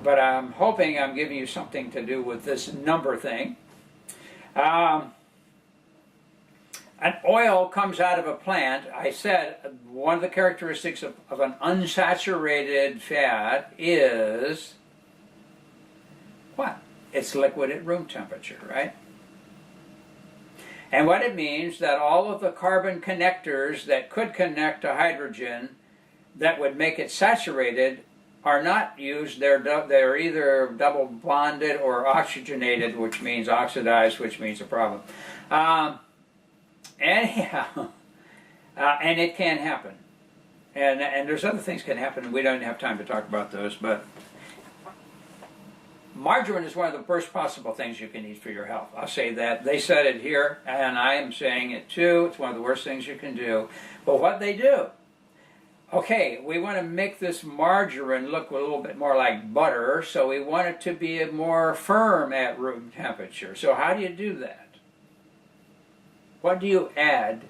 But I'm hoping I'm giving you something to do with this number thing. An oil comes out of a plant. I said one of the characteristics of an unsaturated fat is what? It's liquid at room temperature, right? And what it means that all of the carbon connectors that could connect to hydrogen that would make it saturated are not used. They're either double bonded or oxygenated, which means oxidized, which means a problem. Anyhow, and it can happen. And there's other things can happen. We don't have time to talk about those, but margarine is one of the worst possible things you can eat for your health. I'll say that. They said it here, and I am saying it too. It's one of the worst things you can do. But what they do, okay, we want to make this margarine look a little bit more like butter, so we want it to be more firm at room temperature. So how do you do that? What do you add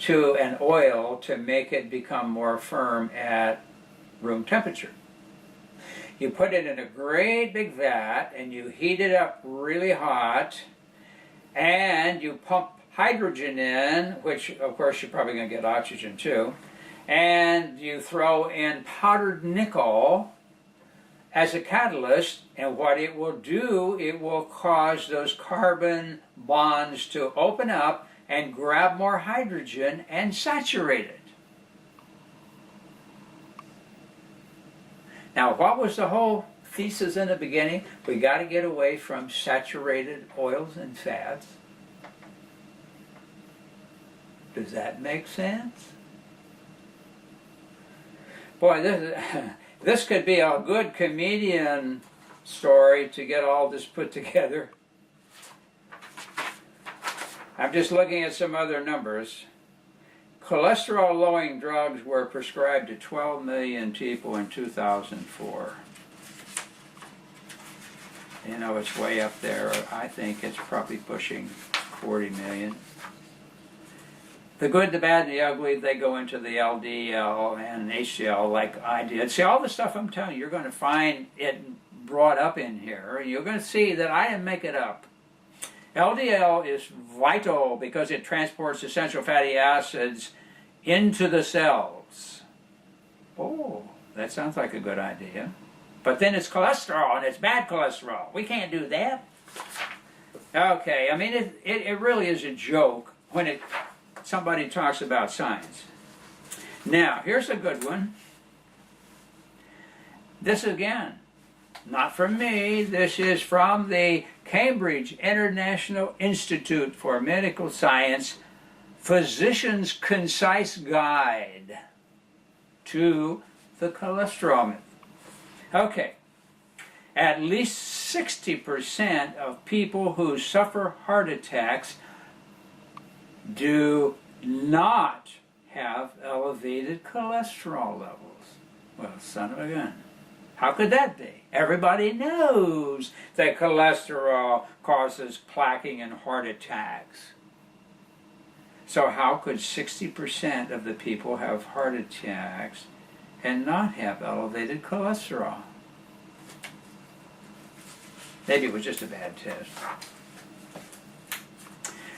to an oil to make it become more firm at room temperature? You put it in a great big vat and you heat it up really hot and you pump hydrogen in, which of course you're probably going to get oxygen too, and you throw in powdered nickel as a catalyst, and what it will do, it will cause those carbon bonds to open up and grab more hydrogen and saturate it. Now, what was the whole thesis in the beginning? We got to get away from saturated oils and fats. Does that make sense? Boy, this could be a good comedian story to get all this put together. I'm just looking at some other numbers. Cholesterol-lowering drugs were prescribed to 12 million people in 2004. You know, it's way up there. I think it's probably pushing 40 million. The good, the bad, and the ugly, they go into the LDL and HDL like I did. See, all the stuff I'm telling you, you're going to find it brought up in here. You're going to see that I didn't make it up. LDL is vital because it transports essential fatty acids into the cells. Oh, that sounds like a good idea. But then it's cholesterol, and it's bad cholesterol. We can't do that. Okay, I mean, it really is a joke when somebody talks about science. Now, here's a good one. This again, not from me. This is from the Cambridge International Institute for Medical Science Physician's Concise Guide to the Cholesterol Myth. Okay, at least 60% of people who suffer heart attacks do not have elevated cholesterol levels. Well, son of a gun. How could that be? Everybody knows that cholesterol causes plaquing and heart attacks. So how could 60% of the people have heart attacks and not have elevated cholesterol? Maybe it was just a bad test.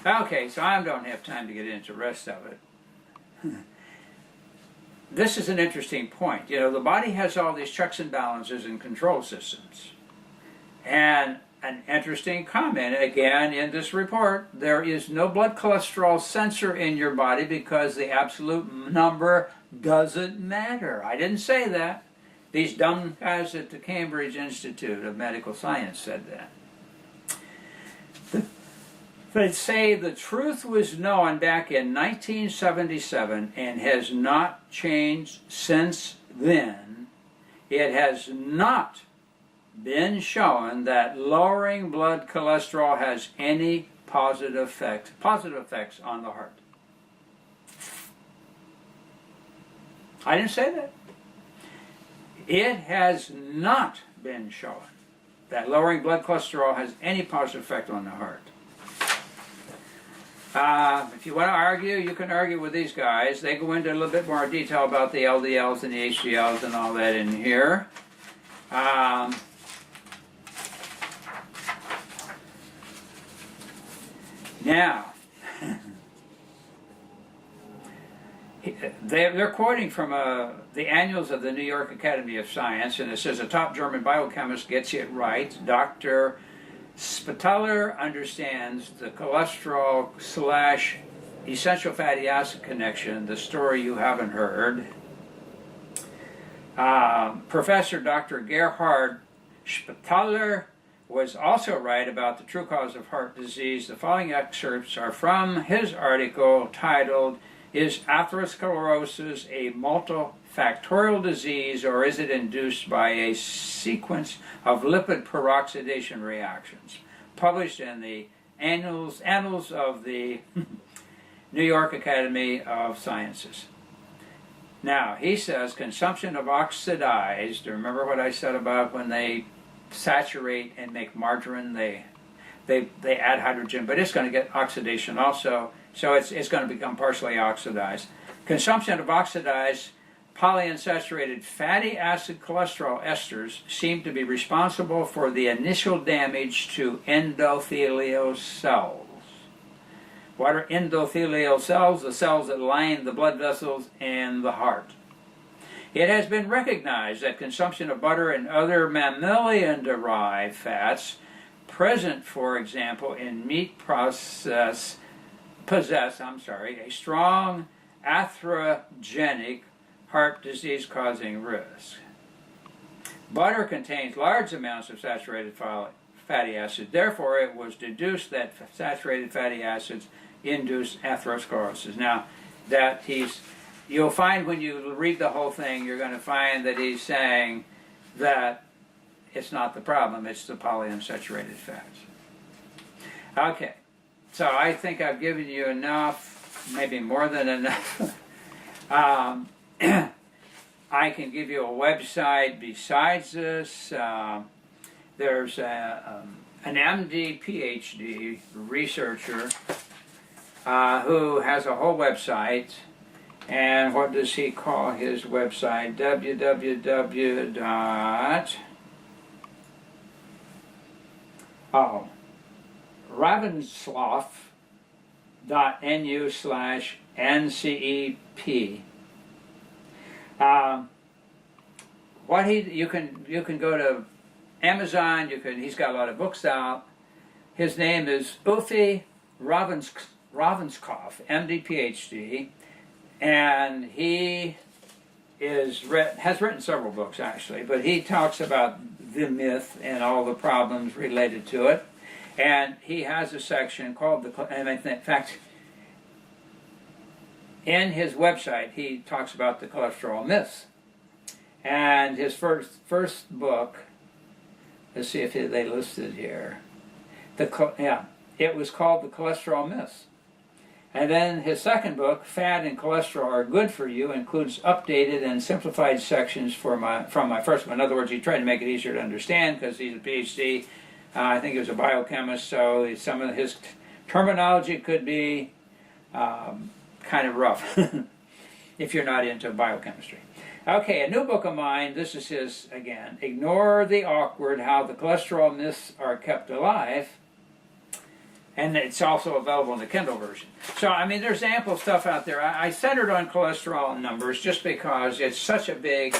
Okay, so I don't have time to get into the rest of it. This is an interesting point. You know, the body has all these checks and balances and control systems. And an interesting comment, again, in this report, there is no blood cholesterol sensor in your body because the absolute number doesn't matter. I didn't say that. These dumb guys at the Cambridge Institute of Medical Science said that. They say the truth was known back in 1977 and has not changed since then. It has not been shown that lowering blood cholesterol has any positive effects on the heart. I didn't say that. It has not been shown that lowering blood cholesterol has any positive effect on the heart. If you want to argue, you can argue with these guys. They go into a little bit more detail about the LDLs and the HDLs and all that in here. Now, they're quoting from the Annuals of the New York Academy of Science, and it says a top German biochemist gets it right. Dr. Spitaler understands the cholesterol/essential fatty acid connection, the story you haven't heard. Professor Dr. Gerhard Spitaler was also right about the true cause of heart disease. The following excerpts are from his article titled, "Is Atherosclerosis a Multifactorial Disease, or is it induced by a sequence of lipid peroxidation reactions?" Published in the Annals of the New York Academy of Sciences. Now, he says consumption of oxidized, remember what I said about when they saturate and make margarine, they add hydrogen, but it's going to get oxidation also, so it's going to become partially oxidized. Consumption of oxidized polyunsaturated fatty acid cholesterol esters seem to be responsible for the initial damage to endothelial cells. What are endothelial cells? The cells that line the blood vessels and the heart. It has been recognized that consumption of butter and other mammalian-derived fats present, for example, in meat possess a strong atherogenic heart disease-causing risk. Butter contains large amounts of saturated fatty acid. Therefore, it was deduced that saturated fatty acids induce atherosclerosis. Now, you'll find when you read the whole thing, you're going to find that he's saying that it's not the problem, it's the polyunsaturated fats. Okay, so I think I've given you enough, maybe more than enough. I can give you a website besides this. There's an MD, PhD researcher who has a whole website. And what does he call his website? ravensloff.nu/NCEP. You can go to Amazon. He's got a lot of books out. His name is Uffe Ravenscoff, MD, PhD. And he has written several books, actually, but he talks about the myth and all the problems related to it. And he has a section called in fact, in his website, he talks about the cholesterol myths. And his first book, let's see if they listed here. It was called The Cholesterol Myths. And then his second book, Fat and Cholesterol Are Good for You, includes updated and simplified sections from my first one. In other words, he tried to make it easier to understand because he's a PhD. I think he was a biochemist, so some of his terminology could be kind of rough if you're not into biochemistry. Okay, a new book of mine, this is his again, Ignore the Awkward, How the Cholesterol Myths Are Kept Alive. And it's also available in the Kindle version. So, I mean, there's ample stuff out there. I centered on cholesterol numbers just because it's such a big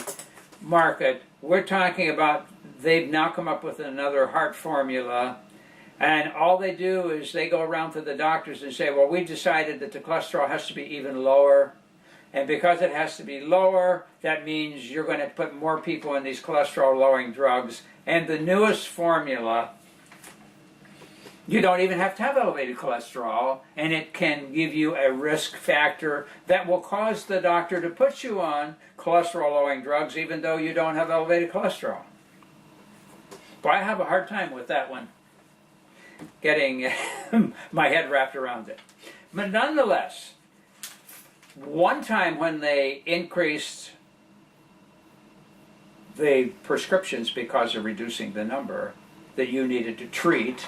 market. We're talking about, they've now come up with another heart formula. And all they do is they go around to the doctors and say, well, we decided that the cholesterol has to be even lower. And because it has to be lower, that means you're going to put more people in these cholesterol-lowering drugs. And the newest formula, You don't even have to have elevated cholesterol, and it can give you a risk factor that will cause the doctor to put you on cholesterol-lowering drugs even though you don't have elevated cholesterol. But I have a hard time with that one, getting my head wrapped around it. But nonetheless, one time when they increased the prescriptions because of reducing the number that you needed to treat,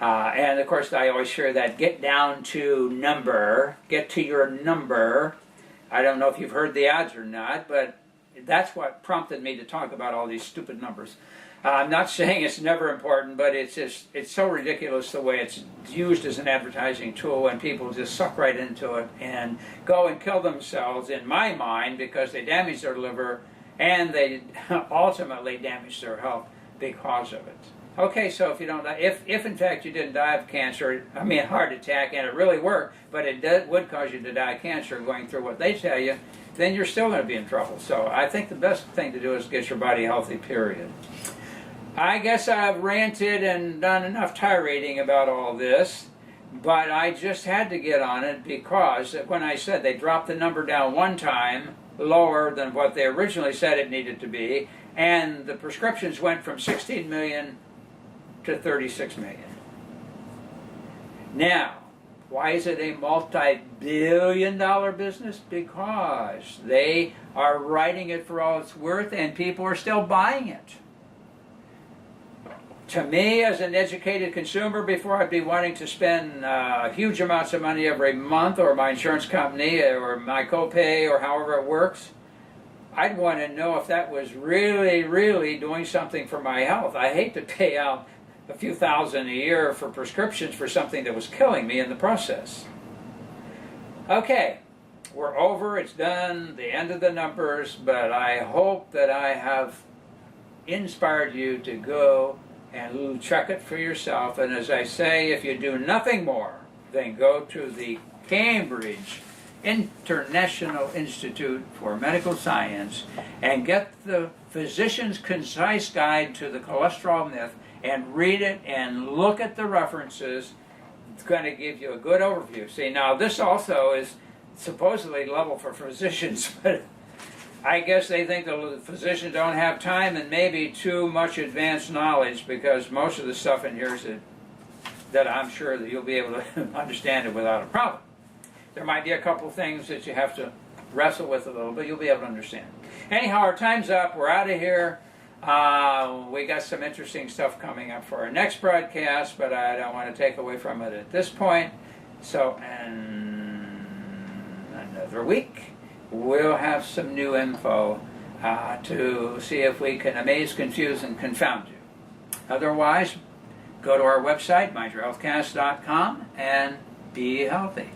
and of course I always share that, get down to number, get to your number. I don't know if you've heard the ads or not, but that's what prompted me to talk about all these stupid numbers. I'm not saying it's never important, but it's so ridiculous the way it's used as an advertising tool, and people just suck right into it and go and kill themselves, in my mind, because they damage their liver and they ultimately damage their health because of it. Okay, so if you don't die, if in fact you didn't die of cancer, I mean heart attack, and it really worked, but it would cause you to die of cancer going through what they tell you, then you're still going to be in trouble. So I think the best thing to do is get your body healthy, period. I guess I've ranted and done enough tirading about all this, but I just had to get on it because when I said they dropped the number down one time, lower than what they originally said it needed to be, and the prescriptions went from 16 million to 36 million. Now, why is it a multi-billion-dollar business? Because they are writing it for all it's worth and people are still buying it. To me, as an educated consumer, before I'd be wanting to spend huge amounts of money every month, or my insurance company, or my copay, or however it works, I'd want to know if that was really, really doing something for my health. I hate to pay out a few thousand a year for prescriptions for something that was killing me in the process. Okay, we're over, it's done, the end of the numbers, but I hope that I have inspired you to go and check it for yourself. And as I say, if you do nothing more, then go to the Cambridge International Institute for Medical Science and get the Physician's Concise Guide to the Cholesterol Myth and read it and look at the references. It's going to give you a good overview. See, now this also is supposedly level for physicians, but I guess they think the physicians don't have time and maybe too much advanced knowledge, because most of the stuff in here is that I'm sure that you'll be able to understand it without a problem. There might be a couple things that you have to wrestle with a little, but you'll be able to understand. Anyhow, our time's up. We're out of here. We got some interesting stuff coming up for our next broadcast, but I don't want to take away from it at this point. So, in another week, we'll have some new info to see if we can amaze, confuse, and confound you. Otherwise, go to our website, mindyourhealthcast.com, and be healthy.